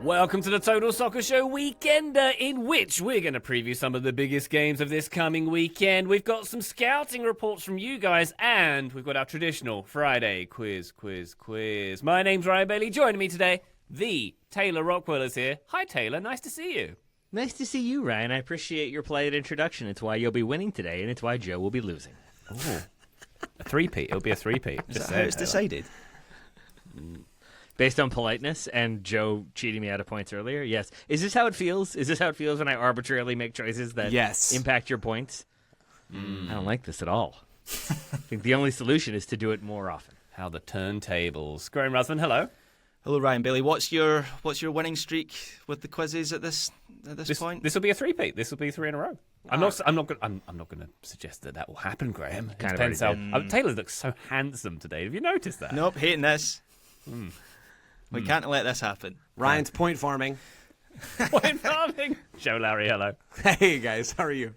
Welcome to the Total Soccer Show Weekender, in which we're going to preview some of the biggest games of this coming weekend. We've got some scouting reports from you guys, and we've got our traditional Friday quiz. My name's Ryan Bailey. Joining me today, the Taylor Rockwell is here. Hi, Taylor. Nice to see you. Nice to see you, Ryan. I appreciate your polite introduction. It's why you'll be winning today, and it's why Joe will be losing. Oh, a three-peat. It'll be a three-peat. Is that how it's decided? Based on politeness and Joe cheating me out of points earlier, yes. Is this how it feels? Is this how it feels when I arbitrarily make choices that impact your points? I don't like this at all. I think the only solution is to do it more often. How the turntables. Graham Ruthven, hello. Hello, Ryan Bailey. What's your winning streak with the quizzes at this point? This will be a three-peat. This will be three in a row. I'm not going to suggest that will happen, Graham. It depends how. Taylor looks so handsome today. Have you noticed that? Nope, hating this. We can't let this happen. Ryan's point farming. Point farming. Joe Larry, hello. Hey guys, how are you?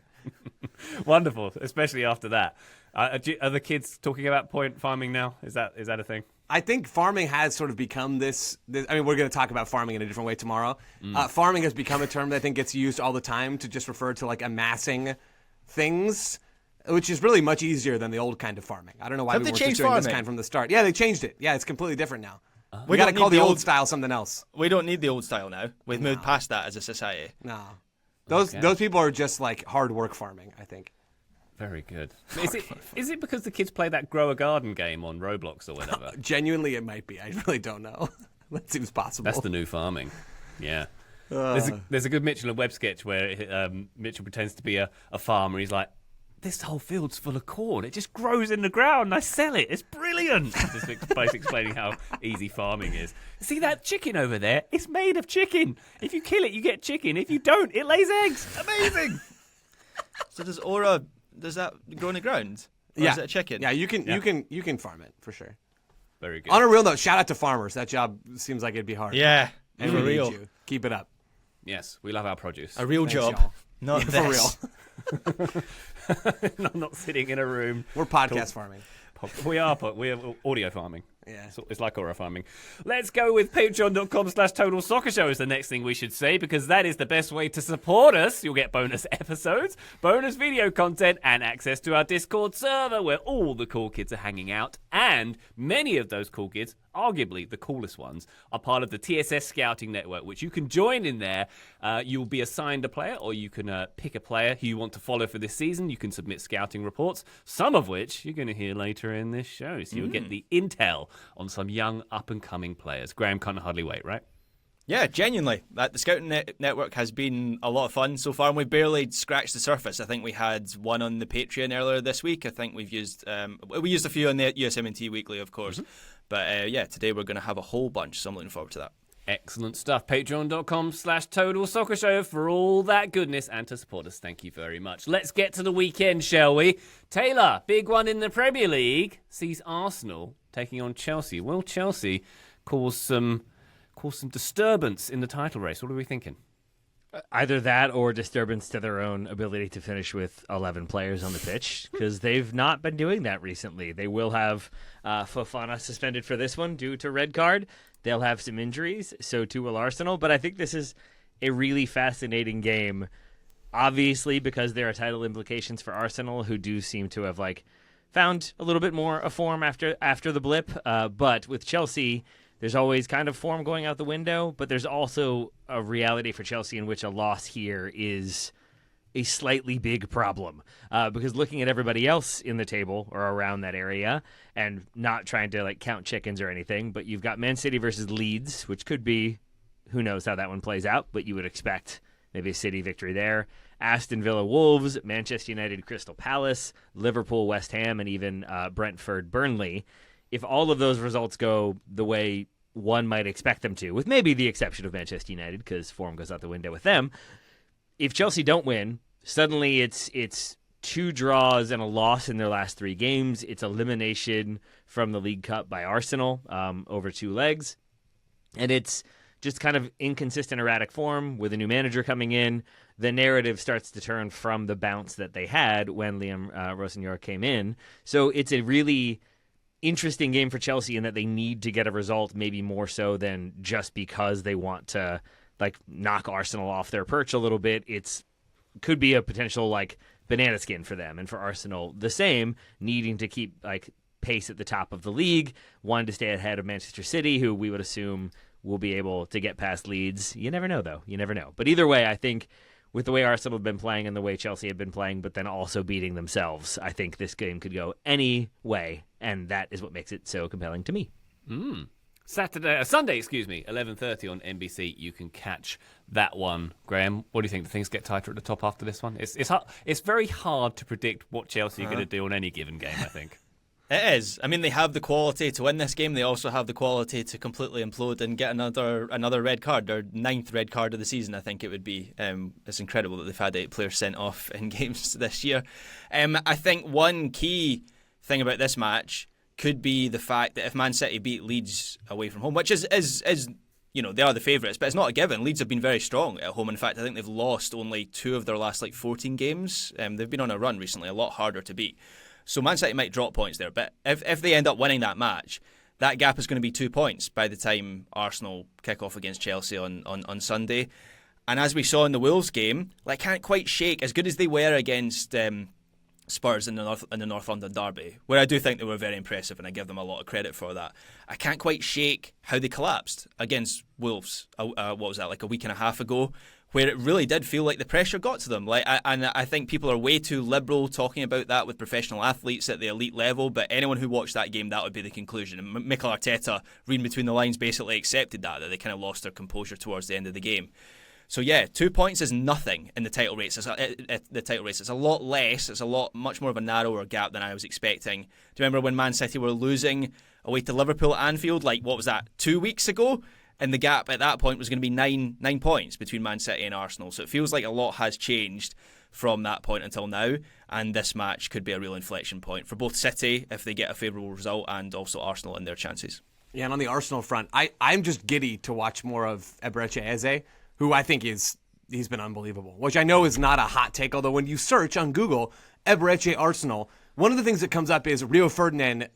Wonderful, especially after that. Are the kids talking about point farming now? Is that a thing? I think farming has sort of become this. I mean, we're going to talk about farming in a different way tomorrow. Farming has become a term that I think gets used all the time to just refer to like amassing things, which is really much easier than the old kind of farming. I don't know why we weren't just doing this kind from the start. Yeah, they changed it. Yeah, it's completely different now. We got to call the old style something else. We don't need the old style now. We've moved past that as a society. No. Those people are just like hard work farming, I think. Very good. Is it because the kids play that grow a garden game on Roblox or whatever? Genuinely, it might be. I really don't know. That seems possible. That's the new farming. Yeah. There's a good Mitchell and Webb sketch where Mitchell pretends to be a farmer. He's like, this whole field's full of corn. It just grows in the ground and I sell it. It's brilliant. Just both explaining how easy farming is. See that chicken over there? It's made of chicken. If you kill it, you get chicken. If you don't, it lays eggs. Amazing. So does that grow in the ground? Or is it a chicken? Yeah, you can farm it for sure. Very good. On a real note, shout out to farmers. That job seems like it'd be hard. Yeah, and for we real. need you. Keep it up. Yes, we love our produce. A real Thanks, job. y'all. Not for this. real. Not sitting in a room. We're podcast farming. We are audio farming. Yeah. It's like aura farming. Let's go with patreon.com/Total Soccer Show is the next thing we should say, because that is the best way to support us. You'll get bonus episodes, bonus video content, and access to our Discord server where all the cool kids are hanging out. And many of those cool kids, arguably the coolest ones, are part of the TSS Scouting Network, which you can join in there. You'll be assigned a player, or you can pick a player who you want to follow for this season. You can submit scouting reports, some of which you're going to hear later in this show. So you'll get the intel on some young up-and-coming players. Graham can't hardly wait, right? Yeah, genuinely. The Scouting Network has been a lot of fun so far, and we've barely scratched the surface. I think we had one on the Patreon earlier this week. I think we've used a few on the USMNT Weekly, of course. But today we're going to have a whole bunch, so I'm looking forward to that. Excellent stuff. Patreon.com/Total Soccer Show for all that goodness and to support us. Thank you very much. Let's get to the weekend, shall we? Taylor, big one in the Premier League, sees Arsenal taking on Chelsea. Will Chelsea cause some disturbance in the title race? What are we thinking? Either that or disturbance to their own ability to finish with 11 players on the pitch, because they've not been doing that recently. They will have Fofana suspended for this one due to red card. They'll have some injuries, so too will Arsenal. But I think this is a really fascinating game, obviously because there are title implications for Arsenal, who do seem to have found a little bit more of form after the blip. But with Chelsea, there's always kind of form going out the window, but there's also a reality for Chelsea in which a loss here is a slightly big problem. Because looking at everybody else in the table or around that area, and not trying to count chickens or anything, but you've got Man City versus Leeds, which could be, who knows how that one plays out, but you would expect maybe a City victory there. Aston Villa Wolves, Manchester United Crystal Palace, Liverpool West Ham, and even Brentford Burnley. If all of those results go the way one might expect them to, with maybe the exception of Manchester United, because form goes out the window with them, if Chelsea don't win, suddenly it's 2 draws and a loss in their last 3 games. It's elimination from the League Cup by Arsenal over 2 legs. And it's just kind of inconsistent, erratic form with a new manager coming in. The narrative starts to turn from the bounce that they had when Liam Rossignol came in. So it's a really interesting game for Chelsea in that they need to get a result, maybe more so than just because they want to like knock Arsenal off their perch a little bit, could be a potential like banana skin for them, and for Arsenal the same, needing to keep like pace at the top of the league, wanting to stay ahead of Manchester City, who we would assume will be able to get past Leeds. You never know, though. You never know. But either way, I think with the way Arsenal have been playing and the way Chelsea have been playing, but then also beating themselves, I think this game could go any way, and that is what makes it so compelling to me. Sunday, 11:30 on NBC. You can catch that one. Graham, what do you think? Do things get tighter at the top after this one? It's very hard to predict what Chelsea are going to do on any given game, I think. It is. I mean, they have the quality to win this game. They also have the quality to completely implode and get another red card, their 9th red card of the season, I think it would be. It's incredible that they've had 8 players sent off in games this year. I think one key thing about this match could be the fact that if Man City beat Leeds away from home, which is they are the favourites, but it's not a given. Leeds have been very strong at home. In fact, I think they've lost only 2 of their last 14 games. They've been on a run recently, a lot harder to beat. So Man City might drop points there, but if they end up winning that match, that gap is going to be 2 points by the time Arsenal kick off against Chelsea on Sunday. And as we saw in the Wolves game, can't quite shake, as good as they were against Spurs in the North London derby, where I do think they were very impressive, and I give them a lot of credit for that. I can't quite shake how they collapsed against Wolves. What was that, like a week and a half ago, where it really did feel like the pressure got to them. And I think people are way too liberal talking about that with professional athletes at the elite level, but anyone who watched that game, that would be the conclusion. And Mikel Arteta, reading between the lines, basically accepted that they kind of lost their composure towards the end of the game. So yeah, 2 points is nothing in the title race. It's a lot less. It's much more of a narrower gap than I was expecting. Do you remember when Man City were losing away to Liverpool at Anfield? What was that, 2 weeks ago? And the gap at that point was going to be nine points between Man City and Arsenal. So it feels like a lot has changed from that point until now. And this match could be a real inflection point for both City if they get a favourable result, and also Arsenal in their chances. Yeah, and on the Arsenal front, I'm just giddy to watch more of Eberechi Eze, who I think he's been unbelievable, which I know is not a hot take, although when you search on Google, Eberechi Arsenal, one of the things that comes up is Rio Ferdinand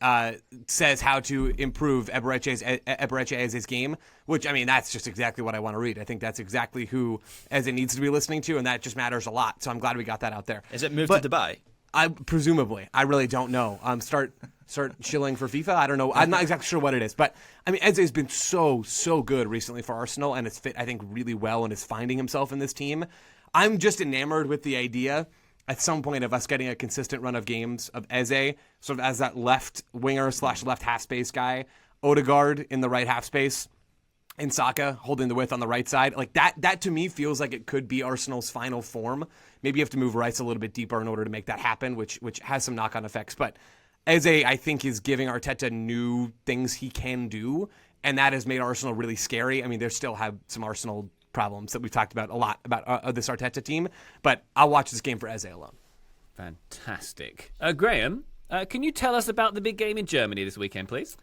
says how to improve Eberechi Eze's game, which, I mean, that's just exactly what I want to read. I think that's exactly who Eze needs to be listening to, and that just matters a lot. So I'm glad we got that out there. Is it moved to Dubai? Presumably. I really don't know. Start shilling for FIFA? I don't know. I'm not exactly sure what it is. But, I mean, Eze has been so good recently for Arsenal, and it's fit, I think, really well and is finding himself in this team. I'm just enamored with the idea at some point of us getting a consistent run of games of Eze, sort of as that left winger / left half space guy, Odegaard in the right half space, and Saka holding the width on the right side. Like that to me feels like it could be Arsenal's final form. Maybe you have to move Rice a little bit deeper in order to make that happen, which has some knock-on effects. But Eze, I think, is giving Arteta new things he can do, and that has made Arsenal really scary. I mean, they still have some Arsenal problems that we've talked about a lot about this Arteta team, but I'll watch this game for Eze alone. Fantastic. Graham, can you tell us about the big game in Germany this weekend, please?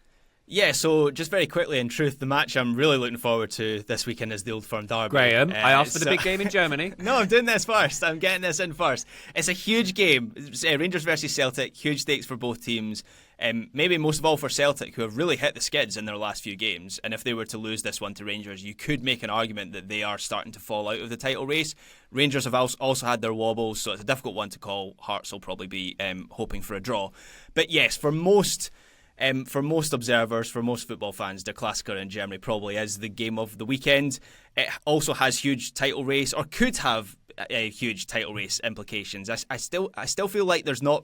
Yeah, so just very quickly, in truth, the match I'm really looking forward to this weekend is the Old Firm derby. Graham, I asked for the big game in Germany. No, I'm doing this first. I'm getting this in first. It's a huge game. Rangers versus Celtic, huge stakes for both teams. Maybe most of all for Celtic, who have really hit the skids in their last few games. And if they were to lose this one to Rangers, you could make an argument that they are starting to fall out of the title race. Rangers have also had their wobbles, so it's a difficult one to call. Hearts will probably be hoping for a draw. But yes, for most observers, for most football fans, the Klassiker in Germany probably is the game of the weekend. It also has huge title race, or could have huge title race implications. I still feel like there's not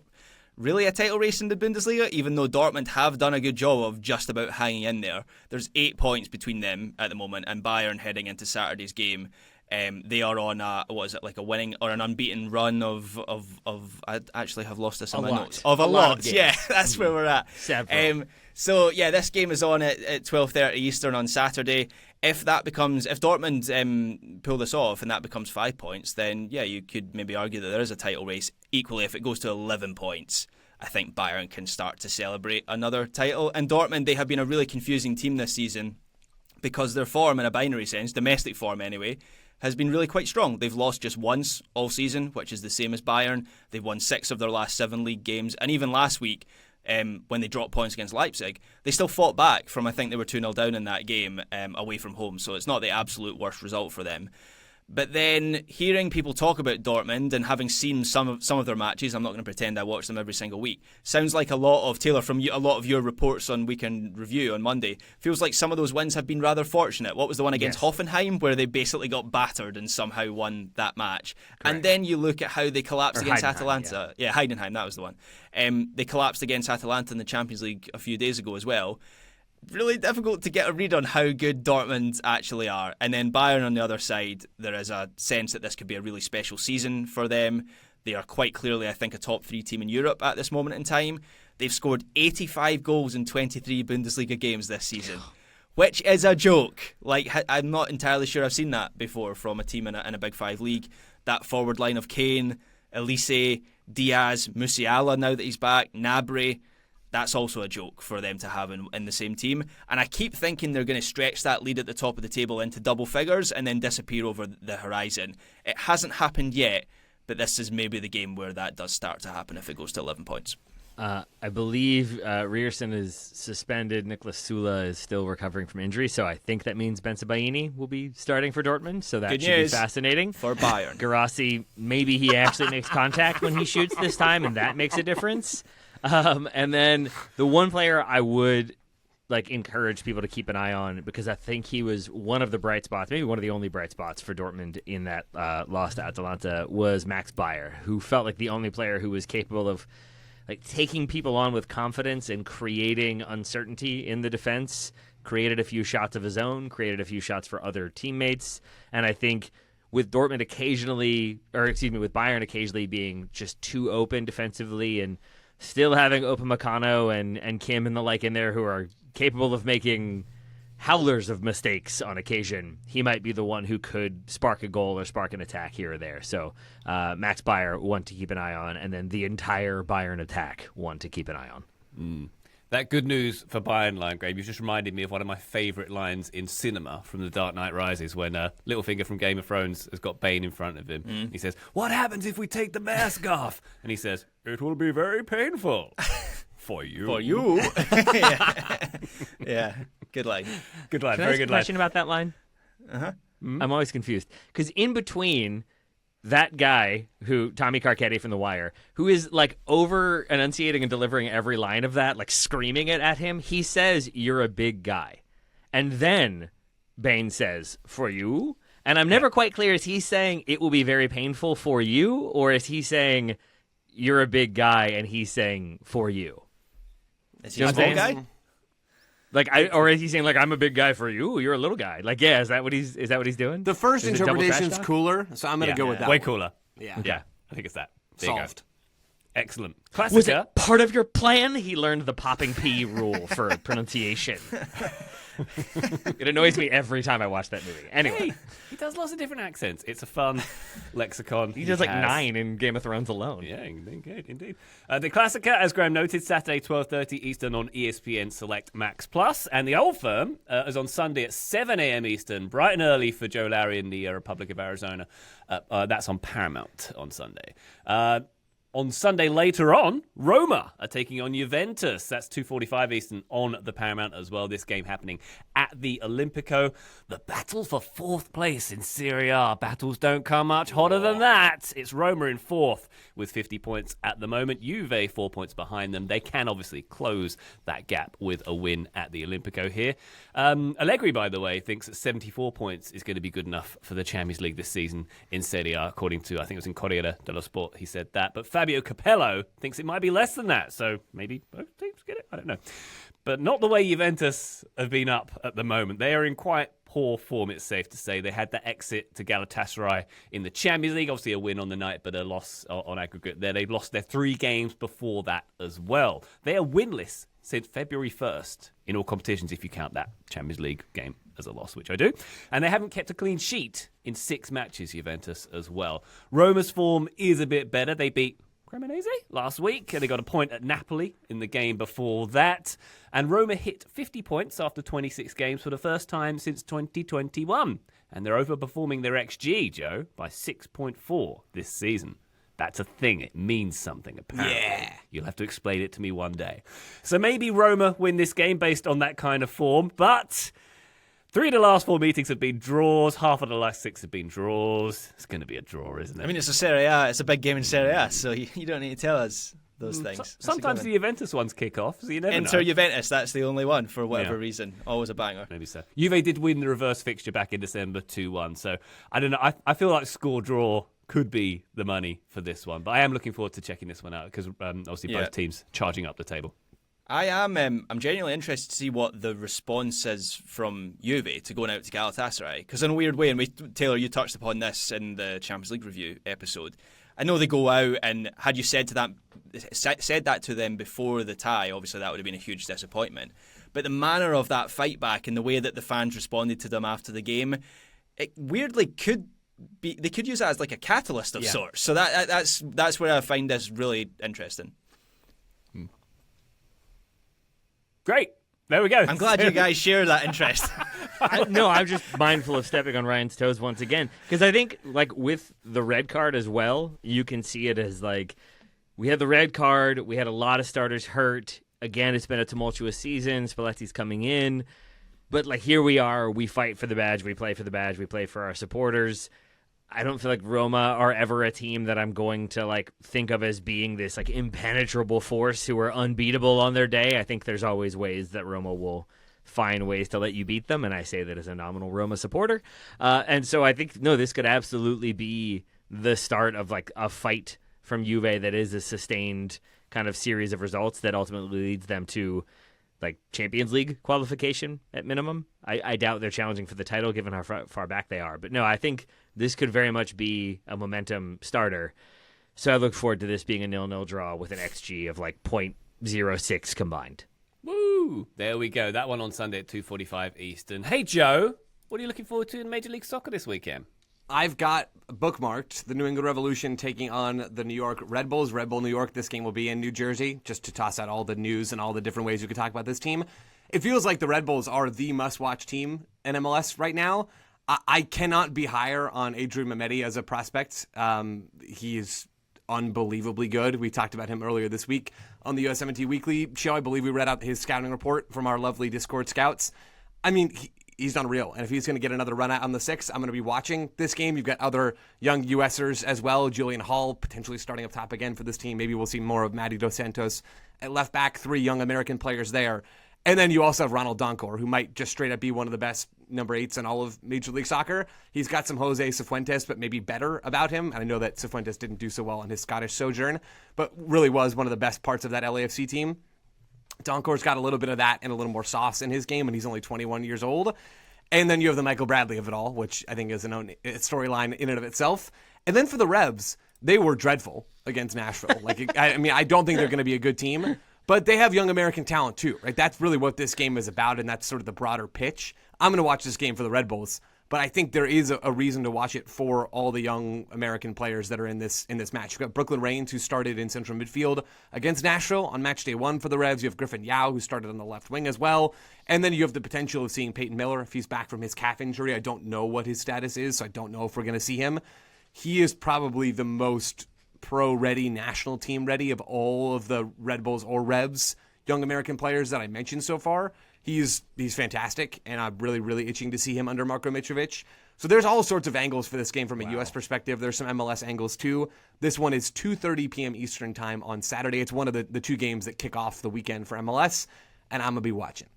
really a title race in the Bundesliga, even though Dortmund have done a good job of just about hanging in there. There's 8 points between them at the moment, and Bayern heading into Saturday's game. They are on a winning or an unbeaten run of I actually have lost this in my notes. Of a lot. Yeah, that's where we're at. So yeah, this game is on at 12:30 Eastern on Saturday. If Dortmund pull this off and that becomes 5 points, then yeah, you could maybe argue that there is a title race. Equally, if it goes to 11 points, I think Bayern can start to celebrate another title. And Dortmund, they have been a really confusing team this season because their form, in a binary sense, domestic form anyway, has been really quite strong. They've lost just once all season, which is the same as Bayern. They've won 6 of their last 7 league games. And even last week, when they dropped points against Leipzig, they still fought back from, I think they were 2-0 down in that game away from home. So it's not the absolute worst result for them. But then hearing people talk about Dortmund and having seen some of their matches, I'm not going to pretend I watch them every single week. Sounds like a lot of, Taylor, from a lot of your reports on Weekend Review on Monday, feels like some of those wins have been rather fortunate. What was the one against Hoffenheim where they basically got battered and somehow won that match? Correct. And then you look at how they collapsed against Heidenheim, Atalanta. Yeah, Heidenheim, that was the one. They collapsed against Atalanta in the Champions League a few days ago as well. Really difficult to get a read on how good Dortmund actually are. And then Bayern on the other side, there is a sense that this could be a really special season for them. They are quite clearly, I think, a top 3 team in Europe at this moment in time. They've scored 85 goals in 23 Bundesliga games this season, which is a joke. Like, I'm not entirely sure I've seen that before from a team in a Big 5 league. That forward line of Kane, Elise, Diaz, Musiala now that he's back, Gnabry. That's also a joke for them to have in the same team. And I keep thinking they're going to stretch that lead at the top of the table into double figures and then disappear over the horizon. It hasn't happened yet, but this is maybe the game where that does start to happen if it goes to 11 points. I believe Rierson is suspended. Nicolas Sula is still recovering from injury, so I think that means Bensebaini will be starting for Dortmund, so that Good should news be fascinating. For Bayern. Garassi, maybe he actually makes contact when he shoots this time, and that makes a difference. And then the one player I would encourage people to keep an eye on, because I think he was one of the bright spots, maybe one of the only bright spots for Dortmund in that loss to Atalanta, was Max Bayer, who felt like the only player who was capable of taking people on with confidence and creating uncertainty in the defense. Created a few shots of his own, created a few shots for other teammates, and I think with Dortmund with Bayern occasionally being just too open defensively and still having Upamecano and Kim and the like in there who are capable of making howlers of mistakes on occasion, he might be the one who could spark a goal or spark an attack here or there. So Max Bayer, one to keep an eye on, and then the entire Bayern attack, one to keep an eye on. That good news for Bayern line, Graham, you just reminded me of one of my favourite lines in cinema from The Dark Knight Rises when Littlefinger from Game of Thrones has got Bane in front of him. He says, "What happens if we take the mask off?" And he says, "It will be very painful." For you. For you. Yeah. Good line. Good line. Can I Very ask good a line. question about that line? I'm always confused. Because in between that guy, Tommy Carcetti from The Wire, who is over enunciating and delivering every line of that, screaming it at him, he says, "You're a big guy." And then Bane says, "For you?" And I'm never quite clear, is he saying it will be very painful for you? Or is he saying you're a big guy and he's saying for you? Is he a small guy? Or is he saying I'm a big guy for you? You're a little guy. Is that what he's doing? The first Is it double interpretation's trash talk? cooler, so I'm going to go with that. Way one. cooler. Yeah. Yeah, I think it's that. There you go. Solved. Excellent. Was Klassiker. it part of your plan? He learned the popping P rule for pronunciation. It annoys me every time I watch that movie. Anyway, Hey, he does lots of different accents. It's a fun lexicon. he does has. 9 in Game of Thrones alone. Yeah, indeed. The Klassiker, as Graham noted, Saturday 12:30 Eastern on ESPN Select Max Plus, and the Old Firm is on Sunday at 7 a.m. Eastern, bright and early for Joe Lowry in the Republic of Arizona. That's on Paramount on Sunday. On Sunday later on, Roma are taking on Juventus. That's 2:45 Eastern on the Paramount as well. This game happening at the Olimpico. The battle for 4th place in Serie A. Battles don't come much hotter than that. It's Roma in 4th with 50 points at the moment. Juve 4 points behind them. They can obviously close that gap with a win at the Olimpico here. Allegri, by the way, thinks that 74 points is going to be good enough for the Champions League this season in Serie A, according to, I think it was in Corriere dello Sport, he said that. But Fabio Capello thinks it might be less than that, so maybe both teams get it. I don't know. But not the way Juventus have been up at the moment. They are in quite poor form, it's safe to say. They had that exit to Galatasaray in the Champions League, obviously a win on the night, but a loss on aggregate there. They've lost their 3 games before that as well. They are winless since February 1st in all competitions, if you count that Champions League game as a loss, which I do. And they haven't kept a clean sheet in 6 matches, Juventus, as well. Roma's form is a bit better. They beat Cremonese last week, and they got a point at Napoli in the game before that. And Roma hit 50 points after 26 games for the first time since 2021. And they're overperforming their XG, Joe, by 6.4 this season. That's a thing. It means something, apparently. Yeah. You'll have to explain it to me one day. So maybe Roma win this game based on that kind of form, but 3 of the last 4 meetings have been draws. Half of the last 6 have been draws. It's going to be a draw, isn't it? I mean, it's a Serie A. It's a big game in Serie A, so you don't need to tell us those things. Sometimes the Juventus ones kick off, so you never Inter know. Juventus, that's the only one for whatever Yeah. reason. Always a banger. Maybe so. Juve did win the reverse fixture back in December 2-1, so I don't know. I feel like score draw could be the money for this one, but I am looking forward to checking this one out because obviously both teams charging up the table. I'm genuinely interested to see what the response is from Juve to going out to Galatasaray, because in a weird way, and Taylor, you touched upon this in the Champions League review episode. I know they go out, and had you said that to them before the tie, obviously that would have been a huge disappointment. But the manner of that fight back and the way that the fans responded to them after the game, it weirdly could be, they could use that as like a catalyst of sorts. So that's where I find this really interesting. Great. There we go. I'm glad you guys share that interest. No, I'm just mindful of stepping on Ryan's toes once again. Because I think, like, with the red card as well, you can see it as, like, we had the red card, we had a lot of starters hurt. Again, it's been a tumultuous season. Spalletti's coming in. But, like, here we are. We fight for the badge. We play for the badge. We play for our supporters. I don't feel like Roma are ever a team that I'm going to, like, think of as being this, like, impenetrable force who are unbeatable on their day. I think there's always ways that Roma will find ways to let you beat them, and I say that as a nominal Roma supporter. And so I think, no, this could absolutely be the start of, like, a fight from Juve that is a sustained kind of series of results that ultimately leads them to, like, Champions League qualification at minimum. I doubt they're challenging for the title given how far back they are. But no, I think this could very much be a momentum starter. So I look forward to this being a 0-0 draw with an XG of like 0.06 combined. Woo! There we go. That one on Sunday at 2:45 Eastern. Hey, Joe, what are you looking forward to in Major League Soccer this weekend? I've got bookmarked the New England Revolution taking on the New York Red Bulls. Red Bull New York. This game will be in New Jersey, just to toss out all the news and all the different ways you could talk about this team. It feels like the Red Bulls are the must-watch team in MLS right now. I cannot be higher on Adrian Mehmeti as a prospect. He is unbelievably good. We talked about him earlier this week on the USMNT Weekly show. I believe we read out his scouting report from our lovely Discord scouts. I mean, he's unreal. And if he's going to get another run out on the 6th, I'm going to be watching this game. You've got other young USers as well. Julian Hall potentially starting up top again for this team. Maybe we'll see more of Matty Dos Santos at left back. 3 young American players there. And then you also have Ronald Donkor, who might just straight up be one of the best number 8s in all of Major League Soccer. He's got some Jose Cifuentes, but maybe better about him. And I know that Cifuentes didn't do so well on his Scottish sojourn, but really was one of the best parts of that LAFC team. Donkor's got a little bit of that and a little more sauce in his game, and he's only 21 years old. And then you have the Michael Bradley of it all, which I think is an own storyline in and of itself. And then for the Revs, they were dreadful against Nashville. I don't think they're going to be a good team. But they have young American talent too, right? That's really what this game is about, and that's sort of the broader pitch. I'm going to watch this game for the Red Bulls, but I think there is a reason to watch it for all the young American players that are in this match. You've got Brooklyn Raines, who started in central midfield against Nashville on match day 1 for the Revs. You have Griffin Yao, who started on the left wing as well. And then you have the potential of seeing Peyton Miller if he's back from his calf injury. I don't know what his status is, so I don't know if we're going to see him. He is probably the most pro-ready, national team ready of all of the Red Bulls or Revs young American players that I mentioned so far. He's fantastic, and I'm really, really itching to see him under Marko Mitrovic. So there's all sorts of angles for this game from a U.S. perspective. There's some MLS angles too. This one is 2:30 p.m. Eastern time on Saturday. It's one of the 2 games that kick off the weekend for MLS, and I'm going to be watching.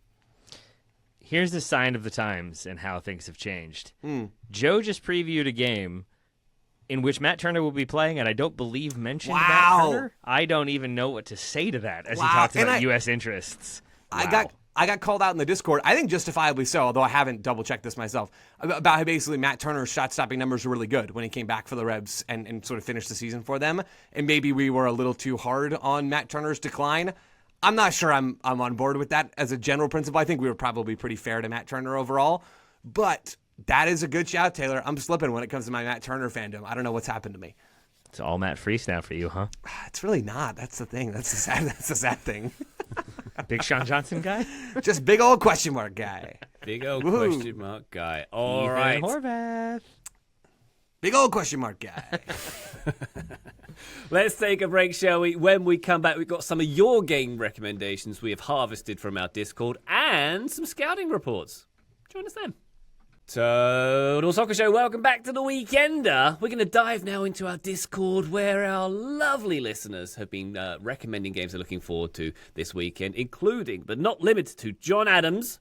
Here's the sign of the times and how things have changed. Joe just previewed a game in which Matt Turner will be playing, and I don't believe mentioned Matt Turner. I don't even know what to say to that as he talks about U.S. interests. I got called out in the Discord, I think justifiably so, although I haven't double-checked this myself, about how basically Matt Turner's shot-stopping numbers were really good when he came back for the Revs and sort of finished the season for them, and maybe we were a little too hard on Matt Turner's decline. I'm not sure I'm on board with that as a general principle. I think we were probably pretty fair to Matt Turner overall, but that is a good shout, Taylor. I'm slipping when it comes to my Matt Turner fandom. I don't know what's happened to me. It's all Matt Freese now for you, huh? It's really not. That's the thing. That's the sad thing. Big Sean Johnson guy? Just big old question mark guy. Big old question mark guy. All right. Horvath. Big old question mark guy. Let's take a break, shall we? When we come back, we've got some of your game recommendations we have harvested from our Discord and some scouting reports. Join us then. Total Soccer Show, welcome back to the Weekender. We're going to dive now into our Discord where our lovely listeners have been recommending games they're looking forward to this weekend, including, but not limited to, John Adams,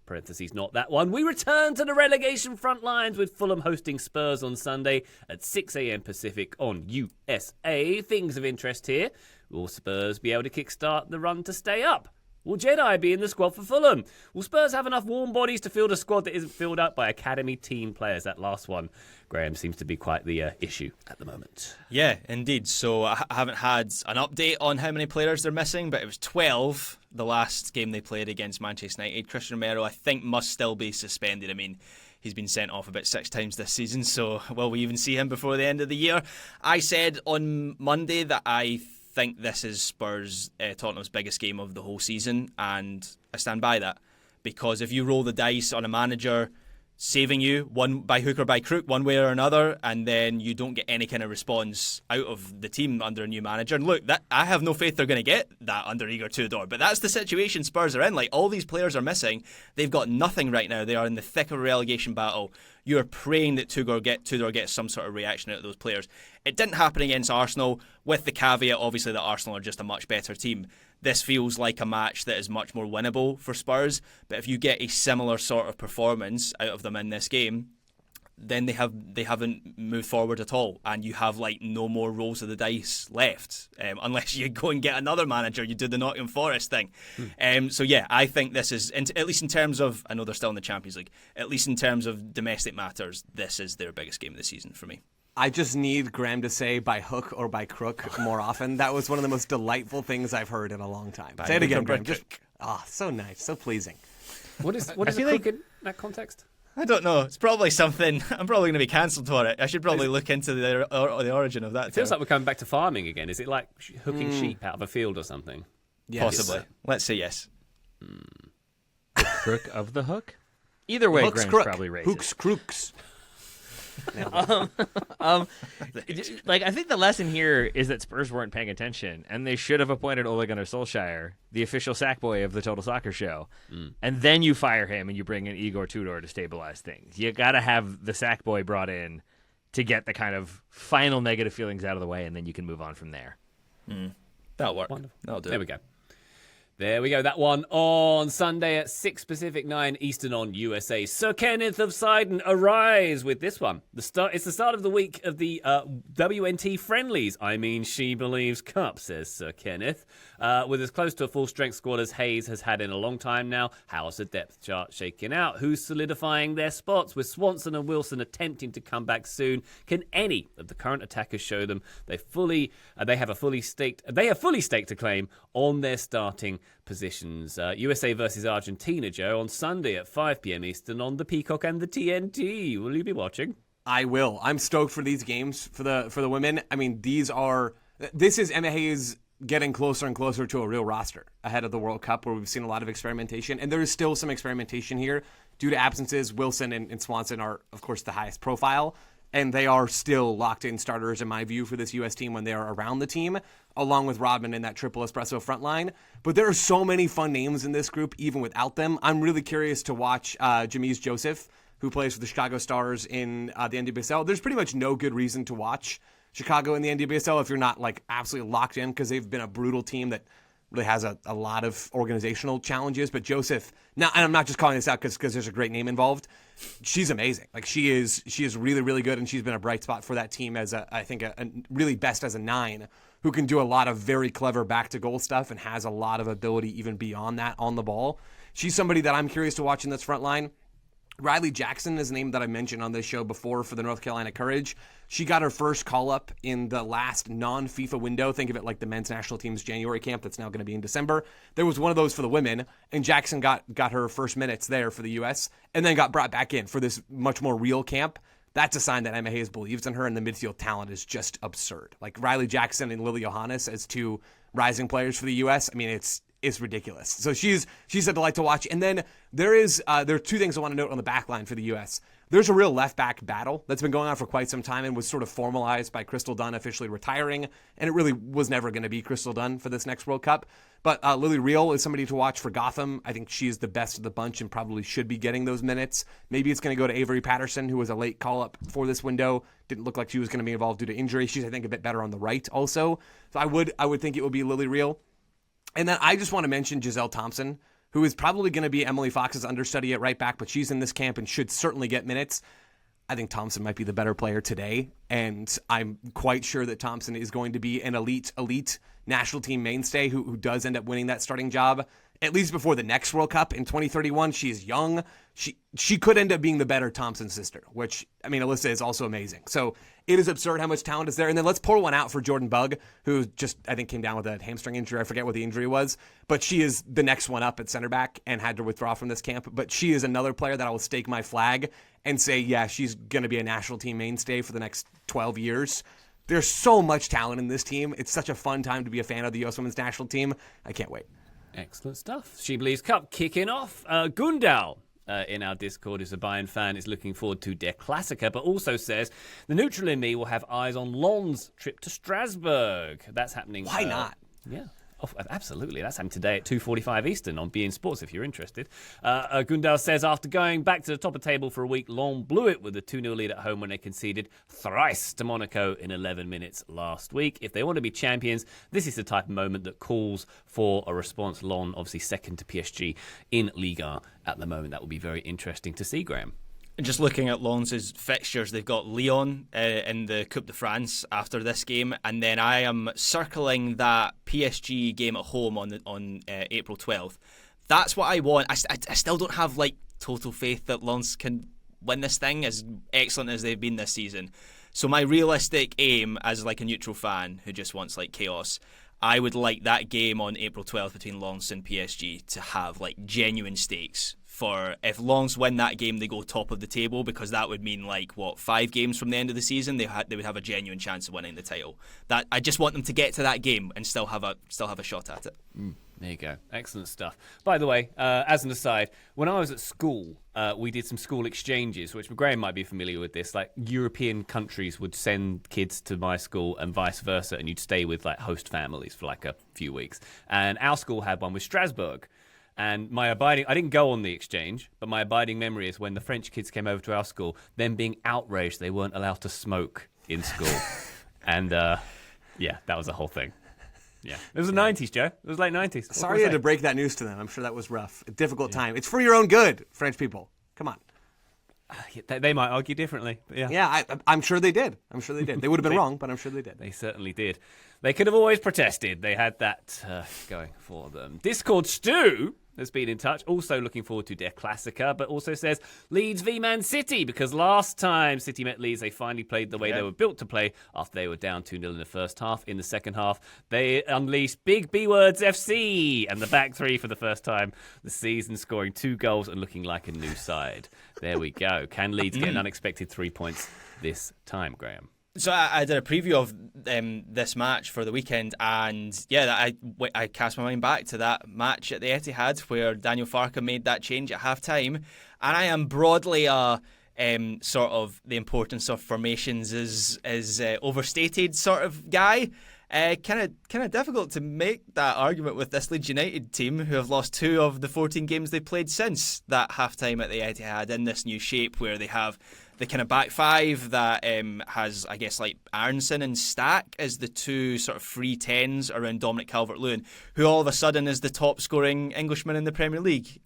parentheses, not that one. We return to the relegation front lines with Fulham hosting Spurs on Sunday at 6 a.m. Pacific on USA. Things of interest here. Will Spurs be able to kickstart the run to stay up? Will Jedi be in the squad for Fulham? Will Spurs have enough warm bodies to field a squad that isn't filled up by academy team players? That last one, Graham, seems to be quite the issue at the moment. Yeah, indeed. So I haven't had an update on how many players they're missing, but it was 12 the last game they played against Manchester United. Christian Romero, I think, must still be suspended. I mean, he's been sent off about 6 times this season, so will we even see him before the end of the year? I said on Monday that I think this is Spurs Tottenham's biggest game of the whole season, and I stand by that, because if you roll the dice on a manager saving you one by hook or by crook, one way or another, and then you don't get any kind of response out of the team under a new manager. And look, that I have no faith they're going to get that under Igor Tudor, but that's the situation Spurs are in. Like, all these players are missing. They've got nothing right now. They are in the thick of a relegation battle. You're praying that Tudor gets some sort of reaction out of those players. It didn't happen against Arsenal, with the caveat, obviously, that Arsenal are just a much better team. This feels like a match that is much more winnable for Spurs, but if you get a similar sort of performance out of them in this game, then they haven't moved forward at all, and you have like no more rolls of the dice left, unless you go and get another manager. You do the Nottingham Forest thing. So yeah, I think this is, at least in terms of, I know they're still in the Champions League, at least in terms of domestic matters, this is their biggest game of the season for me. I just need Graham to say by hook or by crook more often. That was one of the most delightful things I've heard in a long time. Say it again, Graham. So nice, so pleasing. What is a crook in that context? I don't know. It's probably something. I'm probably going to be cancelled for it. I should probably look into the origin of that. It feels like we're coming back to farming again. Is it like hooking sheep out of a field or something? Yes. Possibly. Let's say yes. The crook of the hook? Either way, Hook's Graham's crook. probably racist. Hook's crooks. Like, I think the lesson here is that Spurs weren't paying attention, and they should have appointed Ole Gunnar Solskjaer, the official sack boy of the Total Soccer Show, and then you fire him and you bring in Igor Tudor to stabilize things. You got to have the sack boy brought in to get the kind of final negative feelings out of the way, and then you can move on from there. That'll work. Wonderful. That'll do. There we go. There we go. That one on Sunday at 6 Pacific, 9 Eastern on USA. Sir Kenneth of Sidon, arise with this one. It's the start of the week of the WNT friendlies. I mean, She Believes Cup, says Sir Kenneth. With as close to a full-strength squad as Hayes has had in a long time now, how's the depth chart shaking out? Who's solidifying their spots? With Swanson and Wilson attempting to come back soon, can any of the current attackers show them they have fully staked a claim on their starting positions? USA versus Argentina, Joe, on Sunday at 5 p.m. Eastern on the Peacock and the TNT. Will you be watching? I will. I'm stoked for these games for the women. I mean, this is Emma Hayes getting closer and closer to a real roster ahead of the World Cup, where we've seen a lot of experimentation, and there is still some experimentation here due to absences. Wilson and Swanson are, of course, the highest profile, and they are still locked-in starters, in my view, for this U.S. team when they are around the team, along with Rodman in that triple espresso front line. But there are so many fun names in this group, even without them. I'm really curious to watch Jamise Joseph, who plays for the Chicago Stars in the NWSL. There's pretty much no good reason to watch Chicago in the NWSL if you're not like absolutely locked in, because they've been a brutal team that really has a lot of organizational challenges. But Joseph, now, and I'm not just calling this out because there's a great name involved, she's amazing. Like, she is really, really good, and she's been a bright spot for that team as I think a really best as a 9 who can do a lot of very clever back-to-goal stuff and has a lot of ability even beyond that on the ball. She's somebody that I'm curious to watch in this front line. Riley Jackson is a name that I mentioned on this show before for the North Carolina Courage. She got her first call-up in the last non-FIFA window. Think of it like the men's national team's January camp that's now going to be in December. There was one of those for the women, and Jackson got her first minutes there for the U.S. and then got brought back in for this much more real camp. That's a sign that Emma Hayes believes in her, and the midfield talent is just absurd. Like Riley Jackson and Lily Johannes as two rising players for the U.S., I mean, it's ridiculous. So she's a delight to watch. And then there are two things I want to note on the back line for the U.S. there's a real left-back battle that's been going on for quite some time and was sort of formalized by Crystal Dunn officially retiring, and it really was never going to be Crystal Dunn for this next World Cup. But Lily Reel is somebody to watch for Gotham. I think she is the best of the bunch and probably should be getting those minutes. Maybe it's going to go to Avery Patterson, who was a late call-up for this window. Didn't look like she was going to be involved due to injury. She's, I think, a bit better on the right also. So I would think it would be Lily Reel. And then I just want to mention Giselle Thompson, who is probably going to be Emily Fox's understudy at right back, but she's in this camp and should certainly get minutes. I think Thompson might be the better player today, and I'm quite sure that Thompson is going to be an elite national team mainstay who does end up winning that starting job, at least before the next World Cup in 2031. She is young. She could end up being the better Thompson sister, which, I mean, Alyssa is also amazing. So it is absurd how much talent is there. And then let's pour one out for Jordan Bugg, who just, I think, came down with a hamstring injury. I forget what the injury was, but she is the next one up at center back and had to withdraw from this camp. But she is another player that I will stake my flag and say, yeah, she's going to be a national team mainstay for the next 12 years. There's so much talent in this team. It's such a fun time to be a fan of the U.S. Women's National Team. I can't wait. Excellent stuff. She Believes Cup kicking off. Gundal in our Discord is a Bayern fan, is looking forward to Der Klassiker, but also says the neutral in me will have eyes on Lens' trip to Strasbourg. That's happening. Why not? Yeah. Oh, absolutely. That's happening today at 2:45 Eastern on beIN Sports if you're interested. Gundal says after going back to the top of the table for a week, Lens blew it with a 2-0 lead at home when they conceded thrice to Monaco in 11 minutes last week. If they want to be champions, this is the type of moment that calls for a response. Lens obviously second to PSG in Liga at the moment. That will be very interesting to see, Graham. And just looking at Lens' fixtures, they've got Lyon in the Coupe de France after this game, and then I am circling that PSG game at home on April 12th. That's what I want. I still don't have like total faith that Lens can win this thing as excellent as they've been this season. So my realistic aim as like a neutral fan who just wants like chaos, I would like that game on April 12th between Lens and PSG to have like genuine stakes. For if Lens win that game, they go top of the table, because that would mean 5 games from the end of the season they would have a genuine chance of winning the title. That I just want them to get to that game and still have a shot at it. There you go. Excellent stuff. By the way, as an aside, when I was at school, we did some school exchanges, which Graham might be familiar with this. Like European countries would send kids to my school and vice versa, and you'd stay with like host families for like a few weeks. And our school had one with Strasbourg. And I didn't go on the exchange, but my abiding memory is when the French kids came over to our school, them being outraged they weren't allowed to smoke in school. And yeah, that was the whole thing. Yeah. It was the 90s, Joe. It was late 90s. Sorry you had to break that news to them. I'm sure that was rough. A difficult time. It's for your own good, French people. Come on. They might argue differently. But yeah, I'm sure they did. They would have been wrong, but I'm sure they did. They certainly did. They could have always protested. They had that going for them. Discord Stu has been in touch, also looking forward to Der Klassiker, but also says Leeds v Man City, because last time City met Leeds, they finally played the way they were built to play after they were down 2-0 in the first half. In the second half, they unleashed Big B Words FC and the back three for the first time this season, scoring 2 goals and looking like a new side. There we go. Can Leeds get an unexpected 3 points this time, Graham? So I did a preview of this match for the weekend, and yeah, I cast my mind back to that match at the Etihad where Daniel Farke made that change at half-time, and I am broadly a sort of the importance of formations is overstated sort of guy. Kind of difficult to make that argument with this Leeds United team, who have lost 2 of the 14 games they've played since that half-time at the Etihad, in this new shape where they have the kind of back five that has, I guess, like Aronson and Stack as the 2 sort of free 10s around Dominic Calvert-Lewin, who all of a sudden is the top scoring Englishman in the Premier League.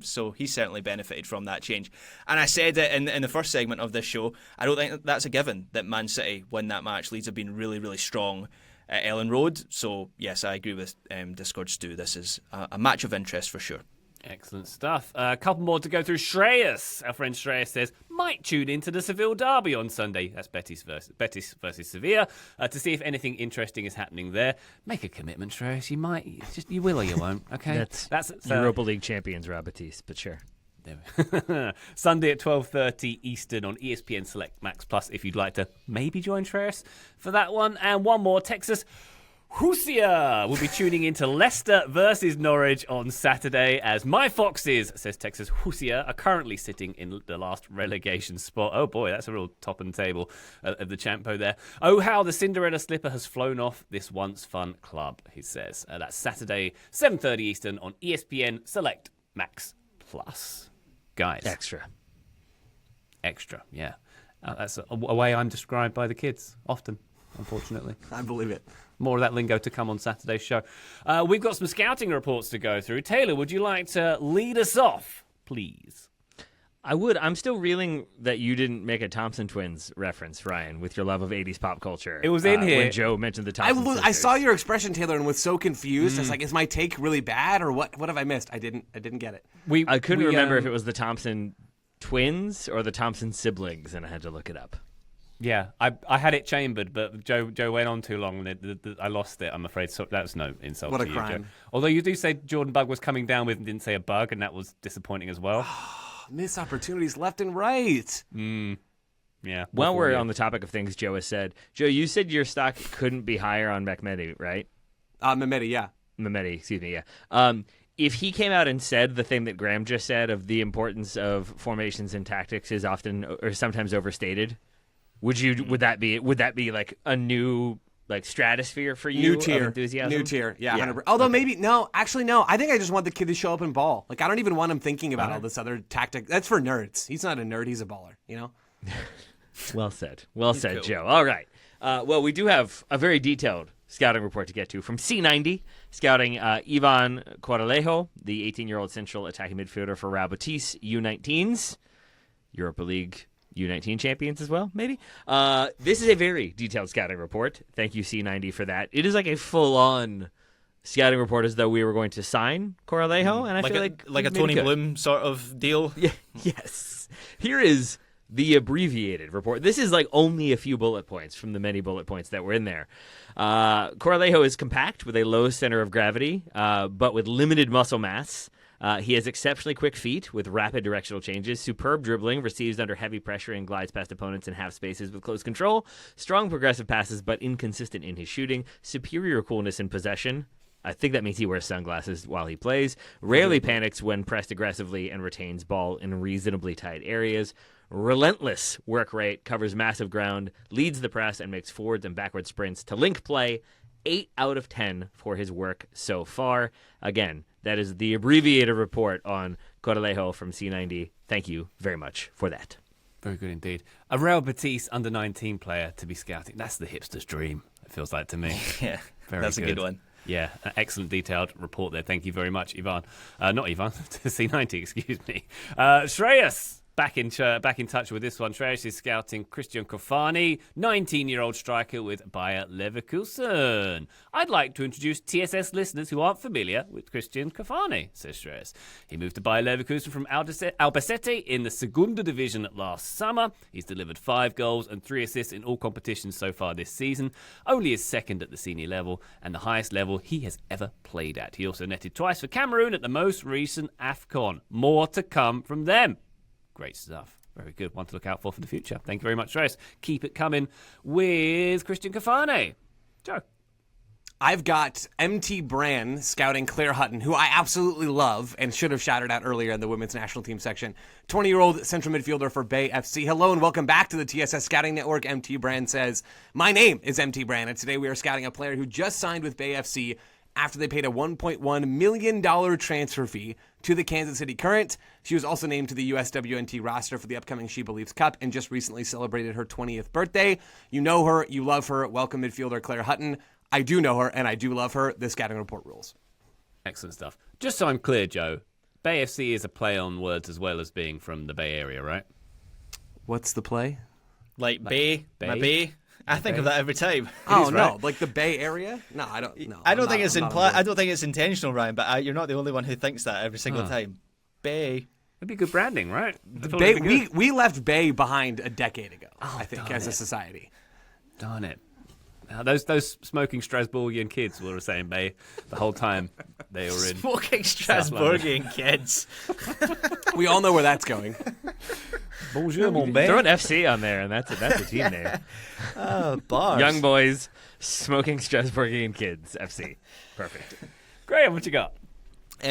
So he's certainly benefited from that change. And I said it in the first segment of this show, I don't think that's a given that Man City win that match. Leeds have been really, really strong at Ellen Road. So yes, I agree with Discord Stu. This is a match of interest for sure. Excellent stuff. A couple more to go through. Shreyas, our friend Shreyas, says, might tune into the Seville derby on Sunday. That's Betis versus Sevilla, to see if anything interesting is happening there. Make a commitment, Shreyas. You will or you won't. Okay, that's Europa League champions, Betis, but sure. Sunday at 12:30 Eastern on ESPN Select Max Plus if you'd like to maybe join Shreyas for that one. And one more, Texas. Husia will be tuning into Leicester versus Norwich on Saturday as my Foxes, says Texas Husia, are currently sitting in the last relegation spot. Oh boy, that's a real top and table of the Champo there. Oh, how the Cinderella slipper has flown off this once fun club, he says. That's Saturday, 7:30 Eastern on ESPN Select Max Plus. Guys. Extra, yeah. That's a way I'm described by the kids, often, unfortunately. I believe it. More of that lingo to come on Saturday's show. We've got some scouting reports to go through. Taylor, would you like to lead us off, please? I would. I'm still reeling that you didn't make a Thompson Twins reference, Ryan, with your love of 80s pop culture. It was in here. When Joe mentioned the Thompson sisters. I saw your expression, Taylor, and was so confused. I was like, is my take really bad, or what have I missed? I didn't get it. I couldn't remember if it was the Thompson Twins or the Thompson siblings, and I had to look it up. Yeah, I had it chambered, but Joe went on too long, and I lost it, I'm afraid. So that was no insult What a to you, crime. Joe. Although you do say Jordan Bug was coming down with and didn't say a bug, and that was disappointing as well. Missed opportunities left and right. Yeah. While we're on the topic of things Joe has said, Joe, you said your stock couldn't be higher on Mehmeti, right? Mehmeti, yeah. Mehmeti, excuse me, yeah. If he came out and said the thing that Graham just said of the importance of formations and tactics is often or sometimes overstated, would that be like a new like stratosphere for you? New tier. Of enthusiasm? New tier. Yeah. 100%. Although maybe no. I think I just want the kid to show up and ball. Like I don't even want him thinking about all this other tactic. That's for nerds. He's not a nerd. He's a baller. You know. Well said. Well said, cool. Joe. All right. Well, we do have a very detailed scouting report to get to from C90, scouting Ivan Coralejo, the 18-year-old central attacking midfielder for Real Betis U19s, Europa League U19 champions as well, maybe. This is a very detailed scouting report. Thank you, C90, for that. It is like a full-on scouting report as though we were going to sign Coralejo, and I feel like a Tony Bloom sort of deal. Yeah, yes. Here is the abbreviated report. This is like only a few bullet points from the many bullet points that were in there. Coralejo is compact with a low center of gravity, but with limited muscle mass. He has exceptionally quick feet with rapid directional changes, superb dribbling, receives under heavy pressure and glides past opponents in half spaces with close control, strong progressive passes but inconsistent in his shooting, superior coolness in possession. I think that means he wears sunglasses while he plays, rarely panics when pressed aggressively and retains ball in reasonably tight areas, relentless work rate, covers massive ground, leads the press and makes forwards and backward sprints to link play. 8 out of 10 for his work so far. Again, that is the abbreviated report on Coralejo from C90. Thank you very much for that. Very good indeed. A Real Betis under-19 player to be scouting. That's the hipster's dream, it feels like to me. Yeah, Very that's good. a good one. Yeah, an excellent detailed report there. Thank you very much, Ivan. Not Ivan, C90, excuse me. Shreyas, back in touch with this one. Shreyas is scouting Christian Kofani, 19-year-old striker with Bayer Leverkusen. I'd like to introduce TSS listeners who aren't familiar with Christian Kofani, says Shreyas. He moved to Bayer Leverkusen from Albacete in the Segunda Division last summer. He's delivered 5 goals and 3 assists in all competitions so far this season, only his second at the senior level and the highest level he has ever played at. He also netted twice for Cameroon at the most recent AFCON. More to come from them. Great stuff. Very good. One to look out for the future. Thank you very much, Trace. Keep it coming with Christian Kofani. Joe. I've got MT Brand scouting Claire Hutton, who I absolutely love and should have shouted out earlier in the women's national team section. 20-year-old central midfielder for Bay FC. Hello and welcome back to the TSS Scouting Network. MT Brand says, my name is MT Brand, and today we are scouting a player who just signed with Bay FC after they paid a $1.1 million transfer fee to the Kansas City Current. She was also named to the USWNT roster for the upcoming She Believes Cup and just recently celebrated her 20th birthday. You know her, you love her. Welcome midfielder Claire Hutton. I do know her, and I do love her. The scouting report rules. Excellent stuff. Just so I'm clear, Joe, Bay FC is a play on words as well as being from the Bay Area, right? What's the play? Like Bay, Bay? my Bay. I think of that every time. Oh, no, like the Bay Area? No, I don't. No, I don't think I don't think it's intentional, Ryan. But you're not the only one who thinks that every single time. Bay. It'd be good branding, right? Bay, we left Bay behind a decade ago, I think, as a society. Darn it. Now, those smoking Strasbourgian kids were saying Bay the whole time they were in. Smoking Strasbourgian kids. We all know where that's going. Bonjour, mon bear. Throw an FC on there, and that's a team name. Bars. Young boys smoking Strasbourgian kids. FC. Perfect. Graham, what you got?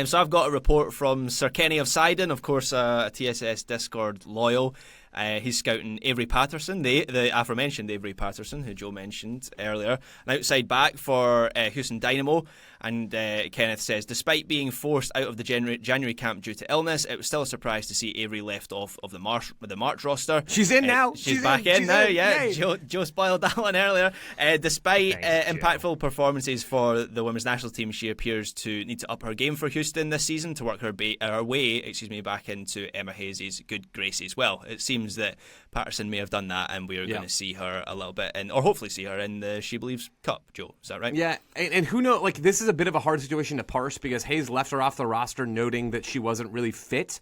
So I've got a report from Sir Kenny of Sidon, of course, a TSS Discord loyal. He's scouting Avery Patterson, the aforementioned Avery Patterson, who Joe mentioned earlier, an outside back for Houston Dynamo. And Kenneth says, despite being forced out of the January camp due to illness, it was still a surprise to see Avery left off of the March roster. She's in now. She's back in now. Yeah, Yay. Joe spoiled that one earlier. Despite Thanks, Joe. impactful performances for the women's national team, she appears to need to up her game for Houston this season to work her way back into Emma Hayes' good graces. Well, it seems that Patterson may have done that, and we're going to see her a little bit, or hopefully see her in the She Believes Cup. Joe, is that right? Yeah, and who knows? Like, this is a bit of a hard situation to parse because Hayes left her off the roster, noting that she wasn't really fit